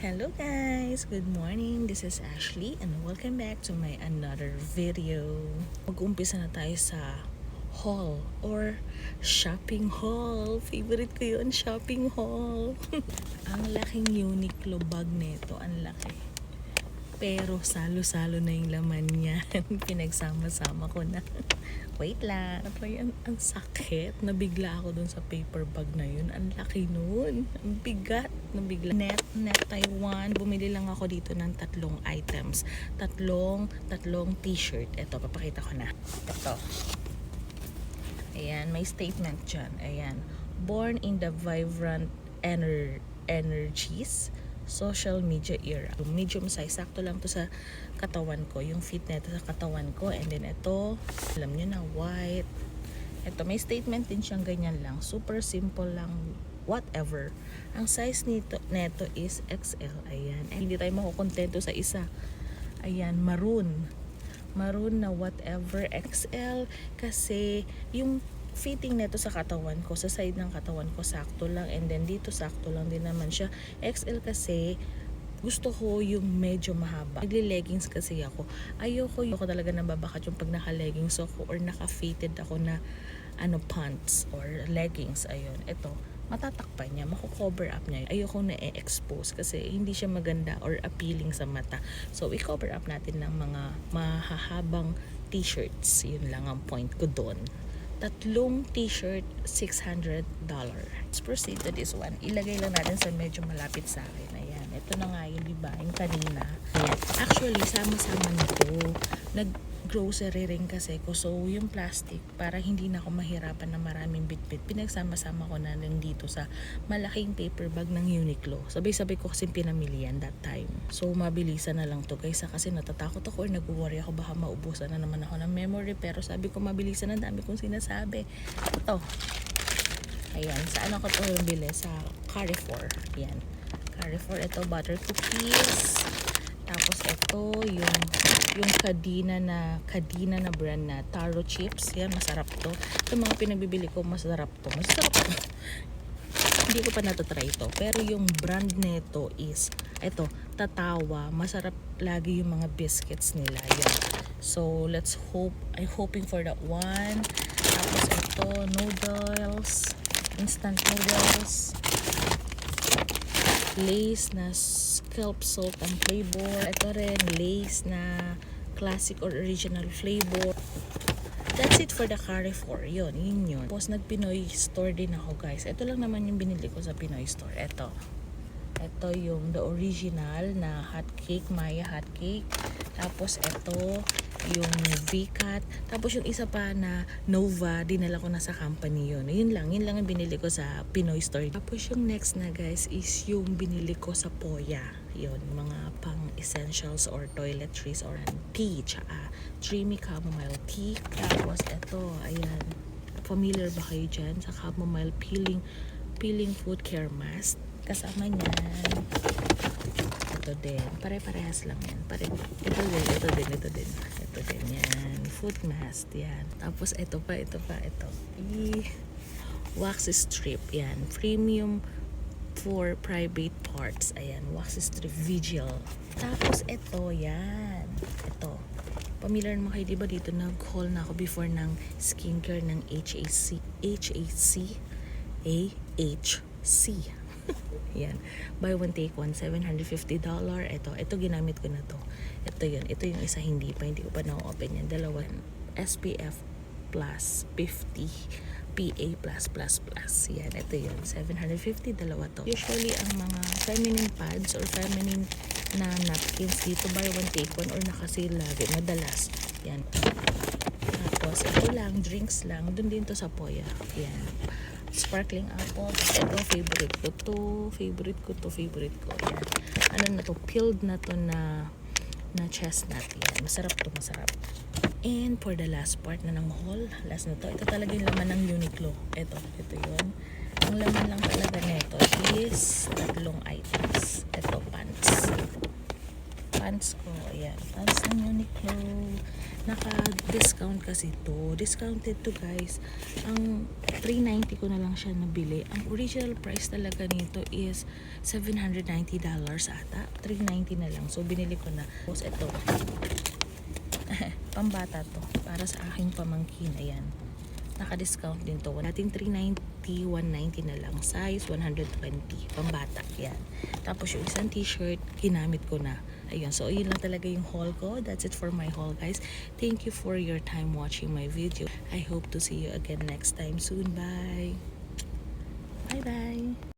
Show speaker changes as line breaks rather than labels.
Hello guys! Good morning! This is Ashley and welcome back to my another video. Mag-umpisa na tayo sa haul or shopping haul. Favorite ko yun, shopping haul. Ang laking Uniqlo bag nito, ang laki. Pero salo-salo na yung laman niya. Pinagsama-sama ko na. Wait lang. Ang sakit. Nabigla ako dun sa paper bag na yun. Ang laki nun. Ang bigat. Nabigla. Net Taiwan. Bumili lang ako dito ng 3 items. Tatlong t-shirt. Ito, papakita ko na. Ito. Ayan, may statement dyan. Ayan. Born in the vibrant energies social media era. Medium size, sakto lang to sa katawan ko, yung fit nito sa katawan ko. And then ito, alam nyo na, white. Ito, may statement din siyang ganyan lang, super simple lang, whatever. Ang size neto is XL. Ayan, hindi tayo makukontento sa isa. Ayan, maroon na whatever XL, kasi yung fitting nito sa katawan ko, sa side ng katawan ko sakto lang, and then dito sakto lang din naman siya. XL kasi gusto ko yung medyo mahaba. Nagli-leggings kasi ako. Ayoko talaga nababakat yung pag naka-leggings ako or naka-fitted ako na pants or leggings. Ayun, ito matatakpan niya, mako-cover up niya. Ayoko na i-expose kasi hindi siya maganda or appealing sa mata. So i-cover up natin ng mga mahahabang t-shirts. Yun lang ang point ko doon. 3 t-shirt, $600. Let's proceed to this one. Ilagay lang natin sa medyo malapit sa akin. Ayan, ito na nga yun, diba? Yung kanina. Ayan. Actually, sama-sama nito. Nag-grocery rin kasi ko. So, yung plastic, para hindi na ako mahirapan na maraming bitbit, pinagsama-sama ko na lang dito sa malaking paper bag ng Uniqlo. Sabay-sabay ko kasi pinamili yan that time. So, mabilisan na lang to guys. Kasi natatakot ako or nag-worry ako baka maubusan na naman ako ng memory. Pero sabi ko mabilisan na, dami kong sinasabi. Ito. Ayan, saan ako ito bili? Sa Carrefour. Ayan. Carrefour, ito butter cookies. Tapos ito yung kadina na brand na taro chips. Yan, masarap to. Ito mga pinagbibili ko, masarap to. Hindi ko pa natatry ito. Pero yung brand nito is ito, Tatawa. Masarap lagi yung mga biscuits nila. Yan. So, I'm hoping for that one. Tapos ito, noodles. Instant noodles. Lace na scalp salt ang flavor. Ito rin, Lace na classic or original flavor. That's it for the Carrefour. Yun. Tapos nag-Pinoy store din ako guys. Ito lang naman yung binili ko sa Pinoy store. Ito yung the original na hot cake, Maya hot cake. Tapos ito yung VCAT. Tapos yung isa pa na Nova, dinala ko na sa company yun. Yun lang yung binili ko sa Pinoy store. Tapos yung next na guys is yung binili ko sa Poya. Yun, mga pang essentials or toiletries or tea, tsaka dreamy chamomile tea. Tapos ito, ayan, familiar ba kayo dyan sa chamomile peeling food care mask? Kasama niyan ito din, pare-parehas lang yan. Ito din yan, foot mask yan. Tapos ito pa wax strip yan, premium for private parts. Ayan, wax strip Vigil. Tapos ito, yan, ito familiar naman kayo, diba dito nag-haul na ako before ng skincare ng AHC. Yan, buy one take one, $750. Ito ginamit ko na to. Ito yung isa hindi ko pa na-open yan. Dalawa, SPF plus 50 PA+++. Yan, ito yun, $750, dalawa to. Usually ang mga feminine pads or feminine na napkins dito, buy one take one or naka-sale lagi, madalas. Yan. Tapos ito lang, drinks lang, dun din to sa Poya. Yan, sparkling apple. Ito, favorite ko. Yan. Na to, peeled na to na chestnut. Yan, masarap to. And for the last part na ng haul, last na to, ito talaga yung laman ng Uniqlo. Ito yun. Ang laman lang talaga nito is 3 items. Ito, pants pants ko. Ayan, pants ng Uniqlo. Naka-discount kasi to. Discounted to guys. Ang 390 ko na lang siya nabili. Ang original price talaga nito is $790 ata. 390 na lang. So, binili ko na. Tapos ito. Pambata to. Para sa aking pamangkin. Ayan. Naka-discount din to. Natin 390, 190 na lang. Size 120. Pambata. Yan. Tapos yung isang t-shirt, ginamit ko na. Ayun. So, yun lang talaga yung haul ko. That's it for my haul, guys. Thank you for your time watching my video. I hope to see you again next time soon. Bye! Bye-bye!